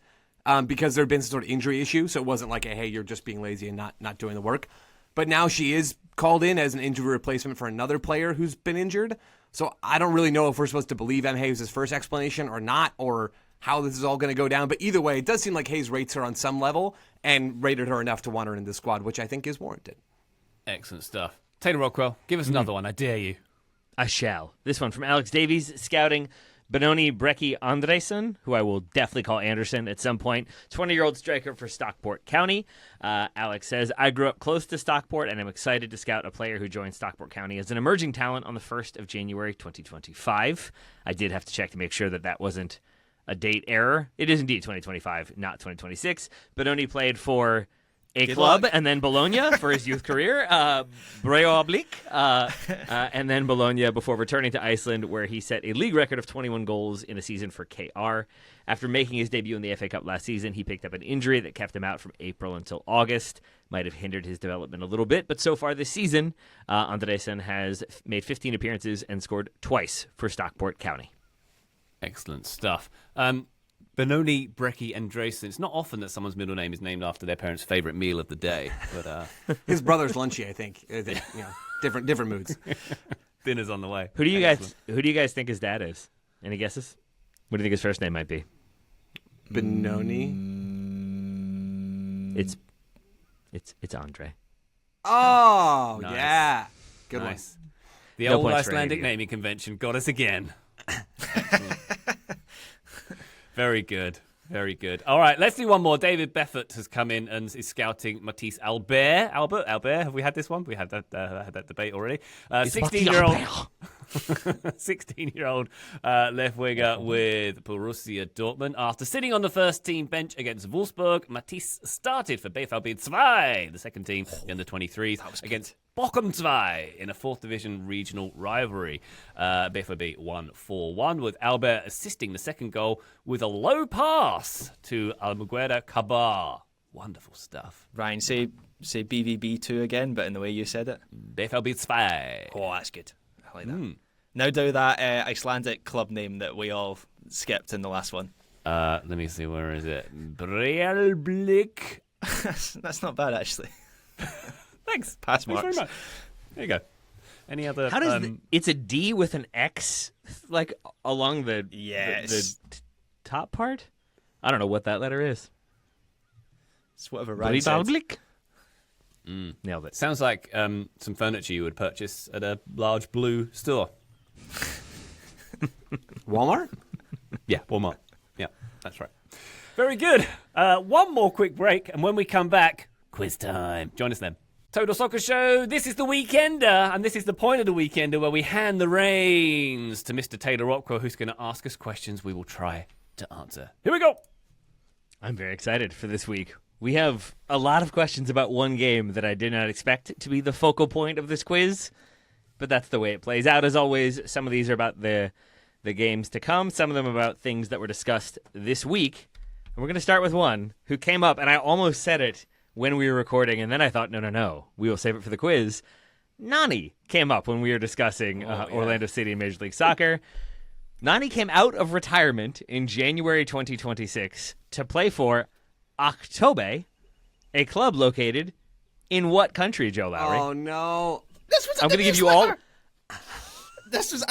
because there had been some sort of injury issue. So it wasn't like, hey, you're just being lazy and not doing the work. But now she is called in as an injury replacement for another player who's been injured. So I don't really know if we're supposed to believe M. Hayes' first explanation or not, or how this is all going to go down. But either way, it does seem like Hayes rates her on some level and rated her enough to want her in the squad, which I think is warranted. Excellent stuff. Taylor Rockwell, give us another one. I dare you. I shall. This one from Alex Davies, scouting Benoni Brecky Andresen, who I will definitely call Anderson at some point. 20-year-old striker for Stockport County. Alex says, I grew up close to Stockport and I'm excited to scout a player who joined Stockport County as an emerging talent on the 1st of January 2025. I did have to check to make sure that wasn't a date error. It is indeed 2025, not 2026. Benoni played for a club and then Bologna for his youth career, Breoblik, and then Bologna before returning to Iceland, where he set a league record of 21 goals in a season for KR. After making his debut in the FA Cup last season, he picked up an injury that kept him out from April until August. Might have hindered his development a little bit, but so far this season, Andresen has made 15 appearances and scored twice for Stockport County. Excellent stuff. Benoni Brecky Andresen. It's not often that someone's middle name is named after their parents' favourite meal of the day, but His brother's lunchy, I think. Different moods. dinner's on the way. Who do you guys think his dad is? Any guesses? What do you think his first name might be? Benoni. It's Andre. Oh, Nice. yeah. Good Nice. The No old points for any Icelandic of you. naming convention got us again. Excellent. Very good. Very good. All right, let's do one more. David Beffert has come in and is scouting Matisse Albert. Albert, have we had this one? We had that debate already. 16-year-old 16-year-old left winger with Borussia Dortmund. After sitting on the first team bench against Wolfsburg, Matisse started for BVB 2, the second team, the under-23s, against Bochum 2 in a 4th division regional rivalry. BVB won 4-1, with Albert assisting the second goal with a low pass to Almuguera Cabar. Wonderful stuff. Ryan, say BVB2 again, but in the way you said it. BVB 2. Oh, that's good. I like that. Now do that Icelandic club name that we all skipped in the last one. Let me see, where is it? Brealblik. That's not bad, actually. Thanks. Pass Thanks marks. very much. There you go. Any other? How does it's a D with an X like along the Yes. the top part? I don't know what that letter is. It's whatever Ryan said. Brealblik? Nailed it. Sounds like some furniture you would purchase at a large blue store. Walmart? Yeah, Walmart. Yeah, that's right. Very good. One more quick break, and when we come back, quiz time. Join us then. Total Soccer Show, this is the Weekender, and this is the point of the Weekender where we hand the reins to Mr. Taylor Rockwell, who's going to ask us questions we will try to answer. Here we go. I'm very excited for this week. We have a lot of questions about one game that I did not expect to be the focal point of this quiz, but that's the way it plays out. As always, some of these are about the games to come, some of them about things that were discussed this week. And we're going to start with one who came up, and I almost said it when we were recording, and then I thought, no, we will save it for the quiz. Nani came up when we were discussing Orlando City and Major League Soccer. Nani came out of retirement in January 2026 to play for Oktobe, a club located in what country, Joe Lowry? Oh, no. I'm going to give you all... This was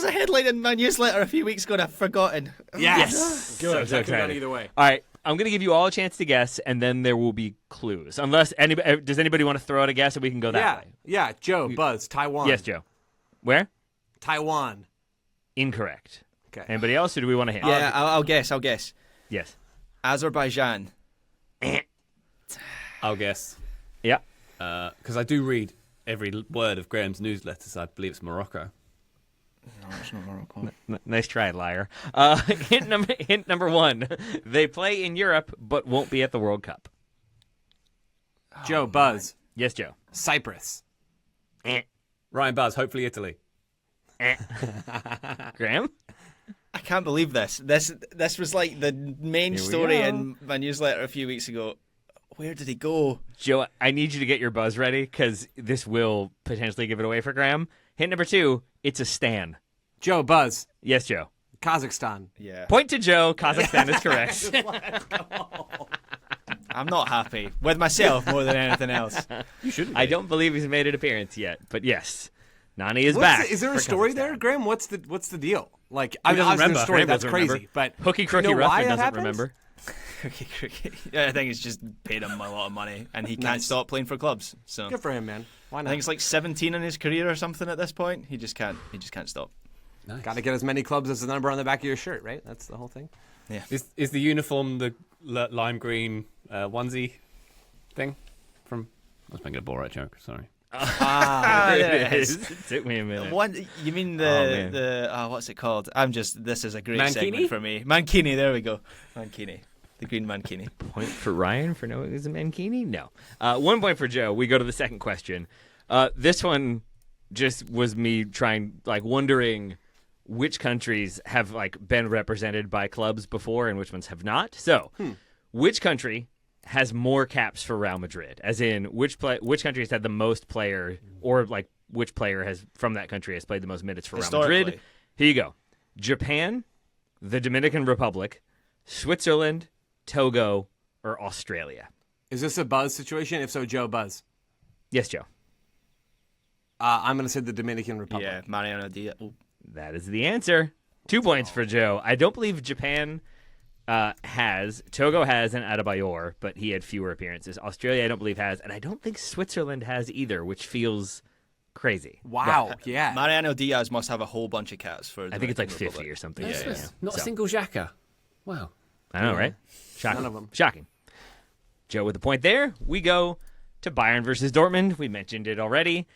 a headline in my newsletter a few weeks ago and I've forgotten. Yes. Good. So That could have gone excited. either way. All right, I'm going to give you all a chance to guess, and then there will be clues. Does anybody want to throw out a guess, and we can go that way? Yeah. Joe, Buzz, Taiwan. Yes, Joe. Where? Taiwan. Incorrect. Okay. Anybody else, or do we want to hit? Yeah, I'll guess. Yes. Azerbaijan. I'll guess. Yeah. Because I do read every word of Graham's newsletters. I believe it's Morocco. No, it's not Morocco. Nice try, liar. Hint number 1. They play in Europe, but won't be at the World Cup. Joe, Buzz. Yes, Joe. Cyprus. Ryan Buzz, hopefully Italy. Graham? I can't believe this. This was like the main story go. in my newsletter a few weeks ago. Where did he go? Joe, I need you to get your buzz ready, because this will potentially give it away for Graham. Hint number 2, it's a stan. Joe, Buzz. Yes, Joe. Kazakhstan. Yeah. Point to Joe. Kazakhstan is correct. I'm not happy with myself more than anything else. You shouldn't. I don't believe he's made an appearance yet, but yes, Nani is back. Is there a for story Kazakhstan. there, Graham? What's the deal? Like, I mean, doesn't obviously remember. the story Graham that's doesn't crazy, remember. but Hooky do Crooky you know why Ruffin that doesn't happens? remember. Yeah, I think it's just paid him a lot of money, and he can't stop playing for clubs. So Good for him, man. Why I not? think it's like 17 in his career or something at this point. He just can't stop. Nice. Got to get as many clubs as the number on the back of your shirt, right? That's the whole thing. Is the uniform the lime green onesie thing from? I was making a Borat joke. Sorry. There it is. It took me a minute. One, you mean man. what's it called? This is a great Mankini? segment for me. Mankini, there we go. Mankini. The green Mankini. Point for Ryan for knowing it was a Mankini? No. 1 point for Joe. We go to the second question. This one just was me wondering which countries have been represented by clubs before and which ones have not. So, which country has more caps for Real Madrid? As in, which country has had the most player, or which player has from that country has played the most minutes for Real Madrid? Here you go: Japan, the Dominican Republic, Switzerland, Togo, or Australia. Is this a Buzz situation? If so, Joe, Buzz. Yes, Joe. I'm going to say the Dominican Republic. Yeah, Mariano Diaz. Oh. That is the answer. 2 points for Joe. I don't believe Japan has. Togo has an Adebayor, but he had fewer appearances. Australia, I don't believe has, and I don't think Switzerland has either, which feels crazy. Wow, yeah. Mariano Diaz must have a whole bunch of cats for. I think it's like Dominican 50 Republic. or something. Yeah. Not a single Xhaka. Wow. I know, right? Shocking. None of them. Shocking. Joe with the point there. We go to Bayern versus Dortmund. We mentioned it already.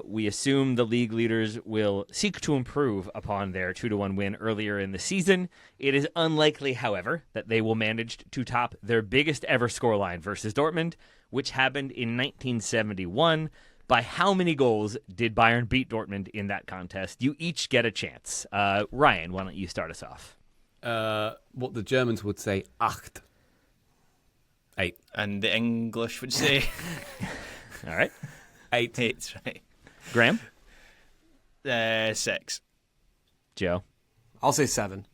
We assume the league leaders will seek to improve upon their 2-1 win earlier in the season. It is unlikely, however, that they will manage to top their biggest ever scoreline versus Dortmund, which happened in 1971. By how many goals did Bayern beat Dortmund in that contest? You each get a chance. Ryan, why don't you start us off? What the Germans would say, 8. 8. And the English would say All right. 8. 8, right? Graham? 6. Joe? I'll say 7.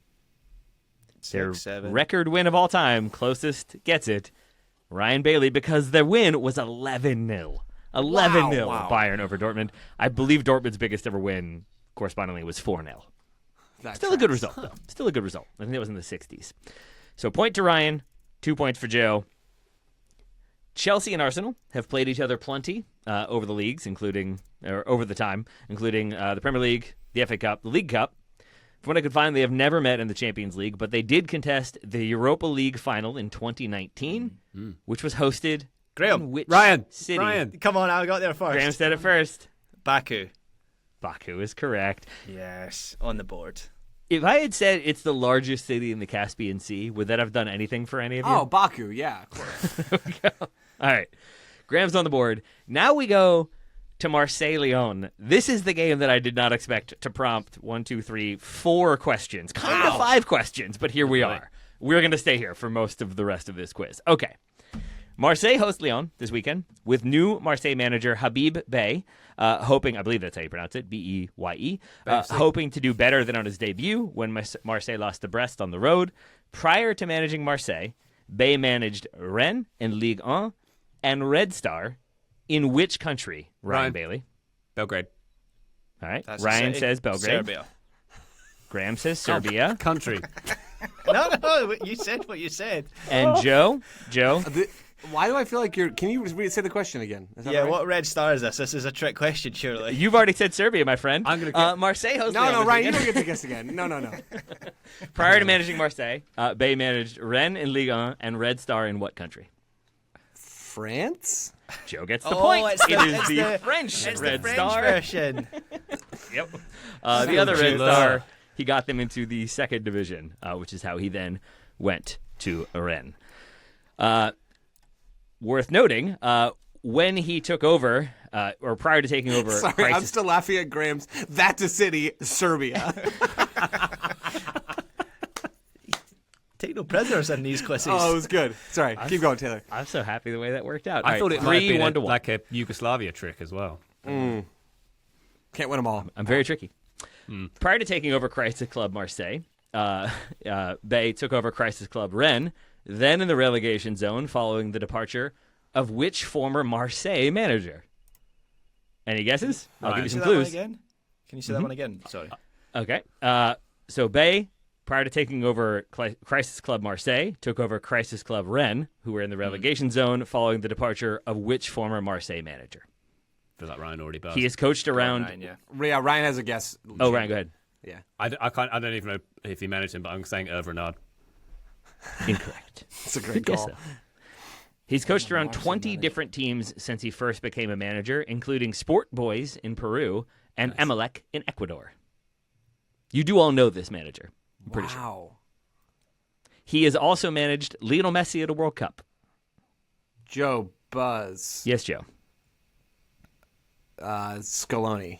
Their 6, 7. record win of all time, closest gets it. Ryan Bailey, because their win was 11-0. 11-0 Wow. Bayern over Dortmund. I believe Dortmund's biggest ever win, correspondingly, was 4-0. Still a good result, though. Still a good result. I think it was in the 60s. So point to Ryan, 2 points for Joe. Chelsea and Arsenal have played each other plenty over the leagues, over the time, including the Premier League, the FA Cup, the League Cup. From what I could find, they have never met in the Champions League, but they did contest the Europa League final in 2019, which was hosted Graham. in which Ryan. city? Ryan. Come on, I got there first. Graham said it first. Baku. Baku is correct. Yes, on the board. If I had said it's the largest city in the Caspian Sea, would that have done anything for any of you? Oh, Baku, yeah, of course. All right. Graham's on the board. Now we go to Marseille-Lyon. This is the game that I did not expect to prompt 4 questions. Kind of 5 questions, but here we are. We're going to stay here for most of the rest of this quiz. Okay. Marseille hosts Lyon this weekend with new Marseille manager Habib Beye, hoping, I believe that's how you pronounce it, B-E-Y-E, hoping to do better than on his debut when Marseille lost to Brest on the road. Prior to managing Marseille, Beye managed Rennes in Ligue 1 and Red Star in which country, Ryan Bailey? Belgrade. All right. That's Ryan a city. says Belgrade. Serbia. Graham says Serbia. Country. No, you said what you said. And Joe, Why do I feel like you're? Can you say the question again? Is that Yeah, all right? what red star is this? This is a trick question, surely. you've already said Serbia, my friend. I'm gonna Marseille hosted. No, them Ryan, you this don't weekend. get to guess again. No. Prior to managing Marseille, Bay managed Rennes in Ligue 1 and Red Star in what country? France? Joe gets the point. It's It is the French It's Red the French Star. version. Yep. The other Red Gila. Star, he got them into the second division, which is how he then went to Rennes. Worth noting, when he took over, or prior to taking over, Sorry, I'm Crisis- still laughing at Graham's. That's a city, Serbia. Take no prisoners in these quizzes. Oh, it was good. Sorry, keep going, Taylor. I'm so happy the way that worked out. I thought it might have been 1 to 1. like a Yugoslavia trick as well. Can't win them all. I'm very tricky. Prior to taking over Crisis Club Marseille, Bay took over Crisis Club Rennes, then in the relegation zone following the departure of which former Marseille manager? Any guesses? I'll give you Say some that one clues. again? Can you say that one again? Sorry. Okay. So Bay, prior to taking over Crisis Club Marseille, took over Crisis Club Rennes, who were in the relegation zone following the departure of which former Marseille manager? I feel like Ryan already buzzed. He has coached around. Ryan, yeah. Ryan has a guess. Oh, Ryan, go ahead. Yeah. I don't even know if he managed him, but I'm saying Renard. Incorrect. It's a great Guess call. so. He's coached around 20 different teams since he first became a manager, including Sport Boys in Peru and Emelec in Ecuador. You do all know this manager. I'm pretty sure. Wow. He has also managed Lionel Messi at a World Cup. Joe Buzz. Yes, Joe. Scaloni.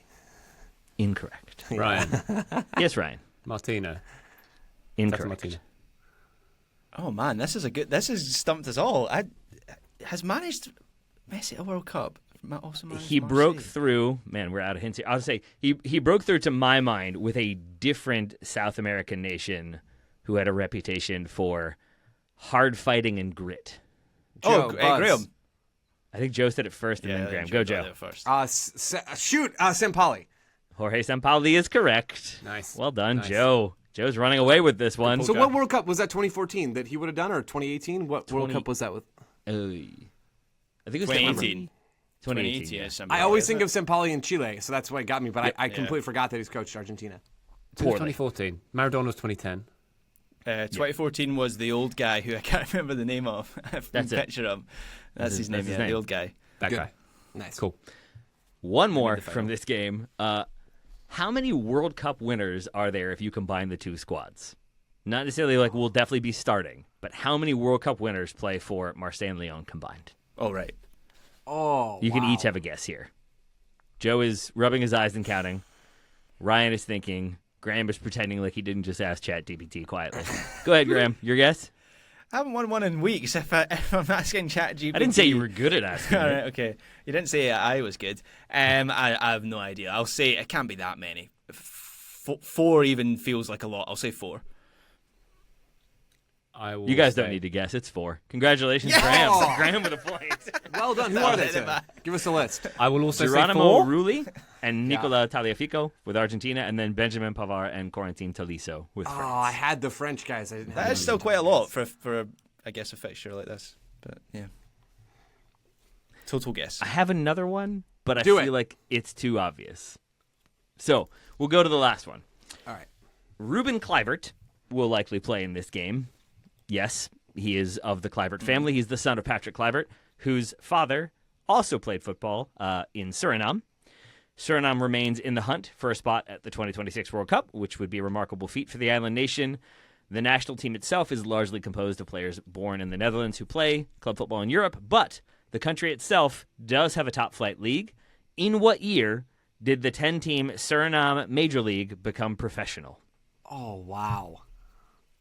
Incorrect. Ryan. Yes, Ryan. Martino. That's Incorrect. Martino. Oh man, this has stumped us all. Has managed Messi at a World Cup. Also managed He Marseille. broke through. Man, we're out of hints here. I'll say he broke through to my mind with a different South American nation who had a reputation for hard fighting and grit. Oh, Joe Buzz. Graham. I think Joe said it first, and then Graham. Go, Joe. First. Sampali. Jorge Sampaoli is correct. Nice. Well done, Nice. Joe. Joe's running away with this one. So what World Cup was that? 2014 that he would have done, or 2018? What World Cup was that with? I think it was 2018. 2018. Yeah. Yeah. I always think of Sampali in Chile, so that's what got me. But I completely forgot that he's coached Argentina. It was 2014. Maradona was 2010. 2014 was the old guy who I can't remember the name of. That's it. Picture him. That's his name. that's his Yeah, name. the old guy. That Good. guy. Nice. Cool. One more the final. from this game. How many World Cup winners are there if you combine the two squads? Not necessarily like will definitely be starting, but how many World Cup winners play for Marseille and Lyon combined? Oh right. Oh, You can each have a guess here. Joe is rubbing his eyes and counting. Ryan is thinking. Graham is pretending like he didn't just ask ChatGPT quietly. Go ahead, Graham. Your guess? I haven't won one in weeks. If I'm asking ChatGPT. I didn't say you were good at asking. All it. right, okay. You didn't say I was good. I have no idea. I'll say it can't be that many. Four even feels like a lot. I'll say 4. I will You guys don't say- need to guess. It's 4. Congratulations, Yeah! Graham. Graham with a point. Well done. Who are they? Taylor? Give us a list. I will also say Geronimo 4. Rulli and Nicola Tagliafico with Argentina, and then Benjamin Pavard and Corentin Tolisso with Oh, France. I had the French guys. I didn't have That is the still quite a Argentine lot for I guess a fixture like this. But yeah. Total guess. I have another one, but I Do feel it. like it's too obvious. So we'll go to the last one. All right. Ruben Kluivert will likely play in this game. Yes, he is of the Kluivert family. He's the son of Patrick Kluivert, whose father also played football in Suriname. Suriname remains in the hunt for a spot at the 2026 World Cup, which would be a remarkable feat for the island nation. The national team itself is largely composed of players born in the Netherlands who play club football in Europe, but the country itself does have a top-flight league. In what year did the 10-team Suriname Major League become professional? Oh, wow.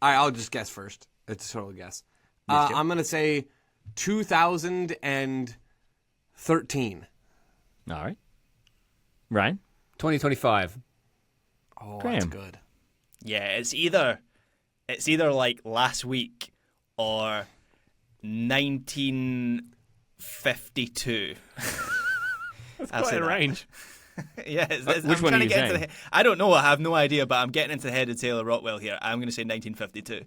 All right, I'll just guess first. It's a total guess. Yes, Joe. I'm going to say 2013. All right. Ryan? 2025. Oh, Graham. that's good. Yeah, it's either like last week or 1952. That's I'll quite say a that. range. Yeah, Which I'm one trying are to you get into saying? I don't know. I have no idea, but I'm getting into the head of Taylor Rockwell here. I'm going to say 1952.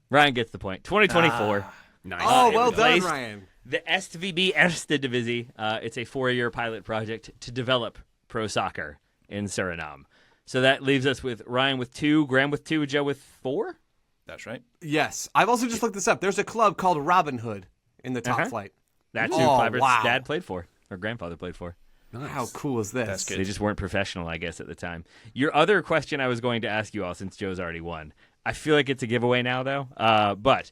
Ryan gets the point. 2024. Nice. Oh, It well done, replaced Ryan. The SVB Erste Divisie. It's a 4-year pilot project to develop pro soccer in Suriname. So that leaves us with Ryan with 2, Graham with 2, Joe with 4. That's right. Yes. I've also just looked this up. There's a club called Robin Hood in the top flight. That's who Oh, Clever's wow. dad played for, or grandfather played for. How cool is this? That's good. They just weren't professional, I guess, at the time. Your other question I was going to ask you all, since Joe's already won. I feel like it's a giveaway now, though. But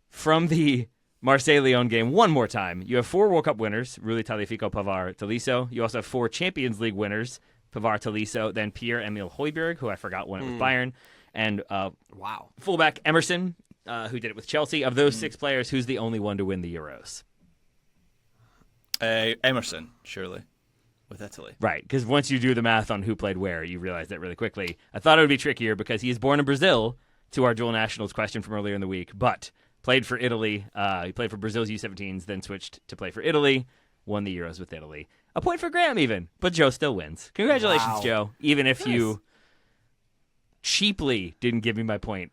from the Marseille-Lyon game, one more time, you have 4 World Cup winners, Rulli, Tagliafico, Pavard, Tolisso. You also have 4 Champions League winners, Pavard, Tolisso, then Pierre-Emile Højbjerg, who I forgot won it with Bayern, and Wow. fullback Emerson, who did it with Chelsea. Of those 6 players, who's the only one to win the Euros? Emerson, surely, with Italy. Right, because once you do the math on who played where, you realize that really quickly. I thought it would be trickier because he is born in Brazil, to our dual nationals question from earlier in the week, but played for Italy. He played for Brazil's U17s, then switched to play for Italy, won the Euros with Italy. A point for Graham even, but Joe still wins. Congratulations, Wow. Joe, even if you cheaply didn't give me my point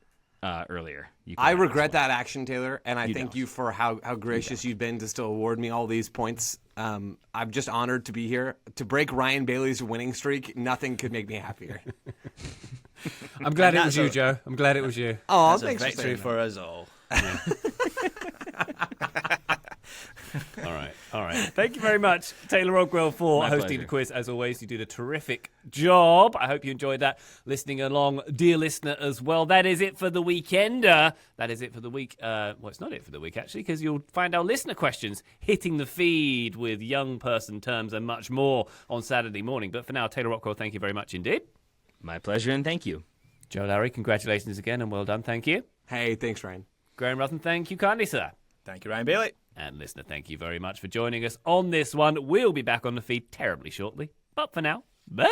earlier. You can I have this regret one. that action, Taylor, and I You thank don't. you for how gracious you've been to still award me all these points. I'm just honored to be here. To break Ryan Bailey's winning streak, nothing could make me happier. I'm glad And it was that's you, a- Joe. I'm glad it was you. Oh, That's a thanks for victory saying for us all. All right. Thank you very much, Taylor Rodwell, for My hosting pleasure. the quiz. As always, you did a terrific job. I hope you enjoyed that. Listening along, dear listener, as well. That is it for the weekend. That is it for the week. Well, it's not it for the week, actually, because you'll find our listener questions hitting the feed with young person terms and much more on Saturday morning. But for now, Taylor Rodwell, thank you very much indeed. My pleasure, and thank you. Joe Larry, congratulations again and well done. Thank you. Hey, thanks, Ryan. Graham Ruthen, thank you kindly, sir. Thank you, Ryan Bailey. And listener, thank you very much for joining us on this one. We'll be back on the feed terribly shortly. But for now, bye!